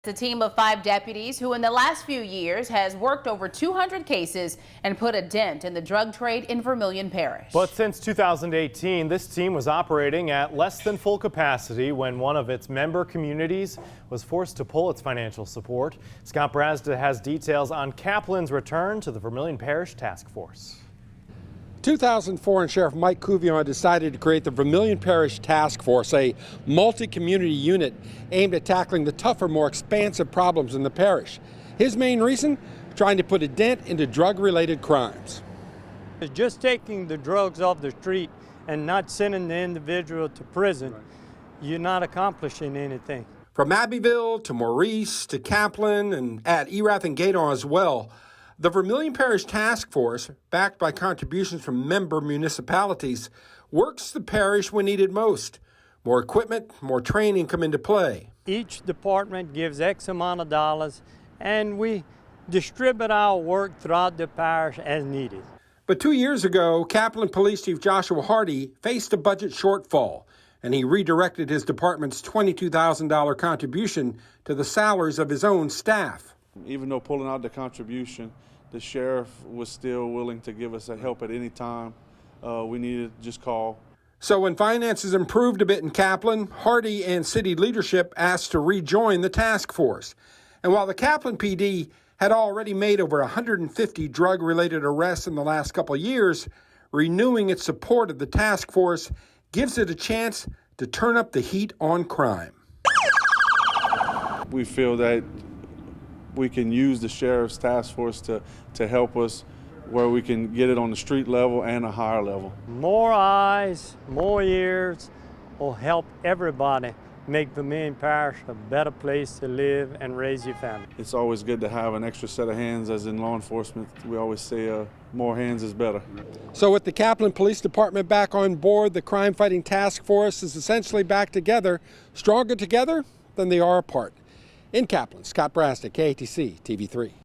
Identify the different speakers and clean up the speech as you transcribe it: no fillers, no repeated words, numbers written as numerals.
Speaker 1: It's a team of 5 deputies who in the last few years has worked over 200 cases and put a dent in the drug trade in Vermilion Parish.
Speaker 2: But since 2018, this team was operating at less than full capacity when one of its member communities was forced to pull its financial support. Scott Brazda has details on Kaplan's return to the Vermilion Parish Task Force.
Speaker 3: 2004, and Sheriff Mike Couvion decided to create the Vermilion Parish Task Force, a multi-community unit aimed at tackling the tougher, more expansive problems in the parish. His main reason? Trying to put a dent into drug-related crimes.
Speaker 4: Just taking the drugs off the street and not sending the individual to prison, you're not accomplishing anything.
Speaker 3: From Abbeville to Maurice to Kaplan and at Erath and Gaydon as well, the Vermilion Parish Task Force, backed by contributions from member municipalities, works the parish when needed most. More equipment, more training come into play.
Speaker 4: Each department gives X amount of dollars, and we distribute our work throughout the parish as needed.
Speaker 3: But 2 years ago, Kaplan Police Chief Joshua Hardy faced a budget shortfall, and he redirected his department's $22,000 contribution to the salaries of his own staff.
Speaker 5: Even though pulling out the contribution, the sheriff was still willing to give us help at any time we needed, just call.
Speaker 3: So when finances improved a bit in Kaplan, Hardy and city leadership asked to rejoin the task force. And while the Kaplan PD had already made over 150 drug-related arrests in the last couple of years, renewing its support of the task force gives it a chance to turn up the heat on crime.
Speaker 5: We feel that we can use the sheriff's task force to help us where we can get it on the street level and a higher level.
Speaker 4: More eyes, more ears will help everybody make Vermilion Parish a better place to live and raise your family.
Speaker 5: It's always good to have an extra set of hands, as in law enforcement. We always say more hands is better.
Speaker 3: So with the Kaplan Police Department back on board, the crime-fighting task force is essentially back together, stronger together than they are apart. In Kaplan, Scott Brazda, KATC TV3.